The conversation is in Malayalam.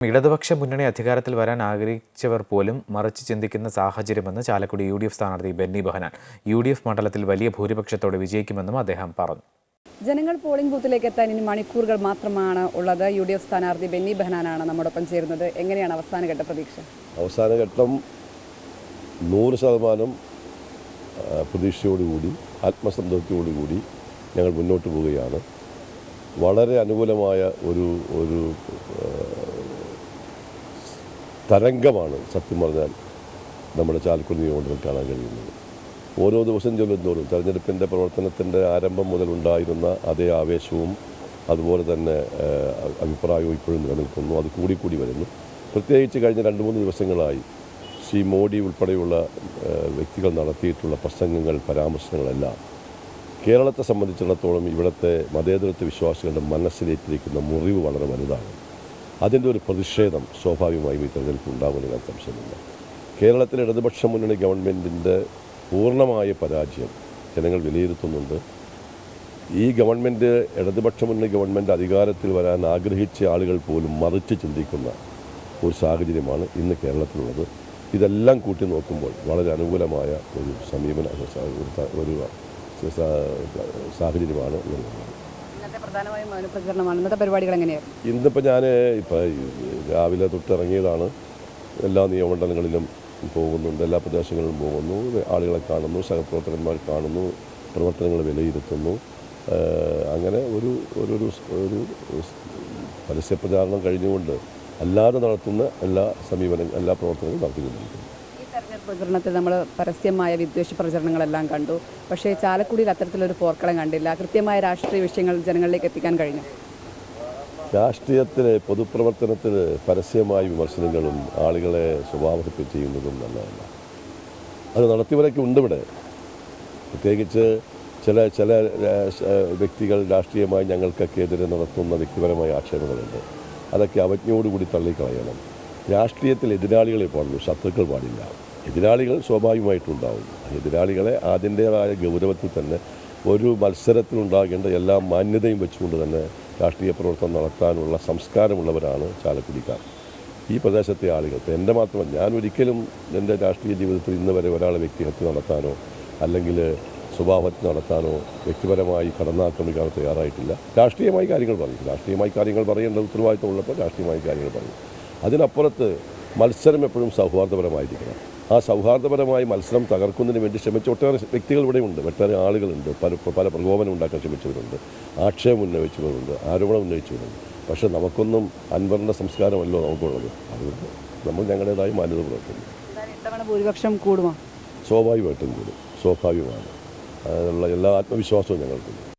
ഇടതുപക്ഷ മുന്നണി അധികാരത്തിൽ വരാൻ ആഗ്രഹിച്ചവർ പോലും മറിച്ച് ചിന്തിക്കുന്ന സാഹചര്യമെന്ന് ചാലക്കുടി UDF സ്ഥാനാർത്ഥി ബെന്നി ബെഹനാൻ. UDF മണ്ഡലത്തിൽ വലിയ ഭൂരിപക്ഷത്തോടെ വിജയിക്കുമെന്നും അദ്ദേഹം പറഞ്ഞു. ജനങ്ങൾ പോളിംഗ് ബൂത്തിലേക്ക് എത്താൻ ഇനി മണിക്കൂറുകൾ മാത്രമാണ് ഉള്ളത്. UDF സ്ഥാനാർത്ഥി ബെന്നി ബെഹനാനാണ് നമ്മോടൊപ്പം ചേരുന്നത്. എങ്ങനെയാണ് അവസാനഘട്ട പ്രതീക്ഷ? അവസാനഘട്ടം 100% പ്രതീക്ഷയോടുകൂടി ആത്മസംതൃപ്തിയോടുകൂടി ഞങ്ങൾ മുന്നോട്ട് പോവുകയാണ്. വളരെ അനുകൂലമായ ഒരു തരംഗമാണ് സത്യം പറഞ്ഞാൽ നമ്മുടെ ചാലക്കുടി നിയോജകമണ്ഡലത്തിൽ കാണാൻ കഴിയുന്നത്. ഓരോ ദിവസം ചെല്ലുന്തോറും തെരഞ്ഞെടുപ്പിൻ്റെ പ്രവർത്തനത്തിൻ്റെ ആരംഭം മുതലുണ്ടായിരുന്ന അതേ ആവേശവും അതുപോലെ തന്നെ അഭിപ്രായവും ഇപ്പോഴും നിലനിൽക്കുന്നു. അത് കൂടി വരുന്നു. പ്രത്യേകിച്ച് കഴിഞ്ഞ 2-3 ദിവസങ്ങളായി ശ്രീ മോഡി ഉൾപ്പെടെയുള്ള വ്യക്തികൾ നടത്തിയിട്ടുള്ള പ്രസംഗങ്ങൾ, പരാമർശങ്ങളെല്ലാം കേരളത്തെ സംബന്ധിച്ചിടത്തോളം ഇവിടുത്തെ മതേതരത്വ വിശ്വാസികളുടെ മനസ്സിലേറ്റിരിക്കുന്ന മുറിവ് വളരെ വലുതാണ്. അതിൻ്റെ ഒരു പ്രതിഷേധം സ്വാഭാവികമായും ഈ തെരഞ്ഞെടുപ്പ് ഉണ്ടാകുമെന്ന് ഞാൻ സംശയമില്ല. കേരളത്തിലെ ഇടതുപക്ഷ മുന്നണി ഗവൺമെൻറ്റിൻ്റെ പൂർണ്ണമായ പരാജയം ജനങ്ങൾ വിലയിരുത്തുന്നുണ്ട്. ഈ ഗവൺമെൻറ്, ഇടതുപക്ഷ മുന്നണി ഗവൺമെൻറ് അധികാരത്തിൽ വരാൻ ആഗ്രഹിച്ച ആളുകൾ പോലും മറിച്ച് ചിന്തിക്കുന്ന ഒരു സാഹചര്യമാണ് ഇന്ന് കേരളത്തിലുള്ളത്. ഇതെല്ലാം കൂട്ടി നോക്കുമ്പോൾ വളരെ അനുകൂലമായ ഒരു സമീപന ഒരു സാഹചര്യമാണ് ഇന്നിപ്പോൾ ഞാൻ രാവിലെ തൊട്ടിറങ്ങിയതാണ്. എല്ലാ നിയമമണ്ഡലങ്ങളിലും പോകുന്നുണ്ട്, എല്ലാ പ്രദേശങ്ങളിലും പോകുന്നു, ആളുകളെ കാണുന്നു, സഹപ്രവർത്തകന്മാർ കാണുന്നു, പ്രവർത്തനങ്ങൾ വിലയിരുത്തുന്നു. അങ്ങനെ ഒരു പരസ്യപ്രചാരണം കഴിഞ്ഞുകൊണ്ട് അല്ലാതെ നടത്തുന്ന എല്ലാ പ്രവർത്തനങ്ങളും നടത്തിക്കൊണ്ടിരിക്കുന്നു. പ്രചരണത്തിൽ നമ്മൾ പരസ്യമായ വിദ്വേഷ പ്രചരണങ്ങളെല്ലാം കണ്ടു. പക്ഷേ ചാലക്കുടിയിൽ അത്തരത്തിലൊരു പോർക്കളം കണ്ടില്ല. കൃത്യമായ രാഷ്ട്രീയ വിഷയങ്ങൾ ജനങ്ങളിലേക്ക് എത്തിക്കാൻ കഴിഞ്ഞു. രാഷ്ട്രീയത്തിൽ, പൊതുപ്രവർത്തനത്തിൽ പരസ്യമായ വിമർശനങ്ങളും ആളുകളെ സ്വഭാവഹത്യ ചെയ്യുന്നതും നല്ലതല്ല. അത് നടത്തിയവരൊക്കെ ഉണ്ട് ഇവിടെ. പ്രത്യേകിച്ച് ചില വ്യക്തികൾ രാഷ്ട്രീയമായി ഞങ്ങൾക്കൊക്കെ എതിരെ നടത്തുന്ന വ്യക്തിപരമായ ആക്ഷേപങ്ങളുണ്ട്. അതൊക്കെ അവജ്ഞയോടുകൂടി തള്ളിക്കളയണം. രാഷ്ട്രീയത്തിൽ എതിരാളികളെ പാടുള്ളൂ, ശത്രുക്കൾ പാടില്ല. എതിരാളികൾ സ്വാഭാവികമായിട്ടുണ്ടാവും. എതിരാളികളെ അതിൻ്റേതായ ഗൗരവത്തിൽ തന്നെ ഒരു മത്സരത്തിലുണ്ടാകേണ്ട എല്ലാ മാന്യതയും വെച്ചുകൊണ്ട് തന്നെ രാഷ്ട്രീയ പ്രവർത്തനം നടത്താനുള്ള സംസ്കാരമുള്ളവരാണ് ചാലക്കുടിക്കാർ. ഈ പ്രദേശത്തെ ആളുകൾ, എൻ്റെ മാത്രമല്ല, ഞാൻ ഒരിക്കലും എൻ്റെ രാഷ്ട്രീയ ജീവിതത്തിൽ ഇന്ന് വരെ ഒരാളെ വ്യക്തിഹത്യ നടത്താനോ അല്ലെങ്കിൽ സ്വഭാവഹത്യ നടത്താനോ വ്യക്തിപരമായി കടന്നാക്രമിക്കാൻ തയ്യാറായിട്ടില്ല. രാഷ്ട്രീയമായി കാര്യങ്ങൾ പറയേണ്ട ഉത്തരവാദിത്തമുള്ളപ്പോൾ രാഷ്ട്രീയമായി കാര്യങ്ങൾ പറയും. അതിനപ്പുറത്ത് മത്സരം എപ്പോഴും സൗഹാർദ്ദപരമായിരിക്കണം. ആ സൗഹാർദ്ദപരമായ മത്സരം തകർക്കുന്നതിന് വേണ്ടി ശ്രമിച്ച ഒട്ടേറെ വ്യക്തികൾ ഇവിടെയുണ്ട്, ഒട്ടേറെ ആളുകളുണ്ട്. പല പ്രകോപനം ഉണ്ടാക്കാൻ ശ്രമിച്ചവരുണ്ട്, ആക്ഷേപം ഉന്നയിച്ചവരുണ്ട്, ആരോപണം ഉന്നയിച്ചവരുണ്ട്. പക്ഷേ നമുക്കൊന്നും അൻവറിൻ്റെ സംസ്കാരമല്ലോ നമുക്കുള്ളത്. അതുകൊണ്ട് നമ്മൾ ഞങ്ങളുടേതായി മാന്യത പുലർത്തുന്നു. ഭൂരിപക്ഷം കൂടുമോ? സ്വാഭാവികമായിട്ടും കൂടും, സ്വാഭാവികമാണ്. അതിനുള്ള എല്ലാ ആത്മവിശ്വാസവും ഞങ്ങൾക്കുണ്ട്.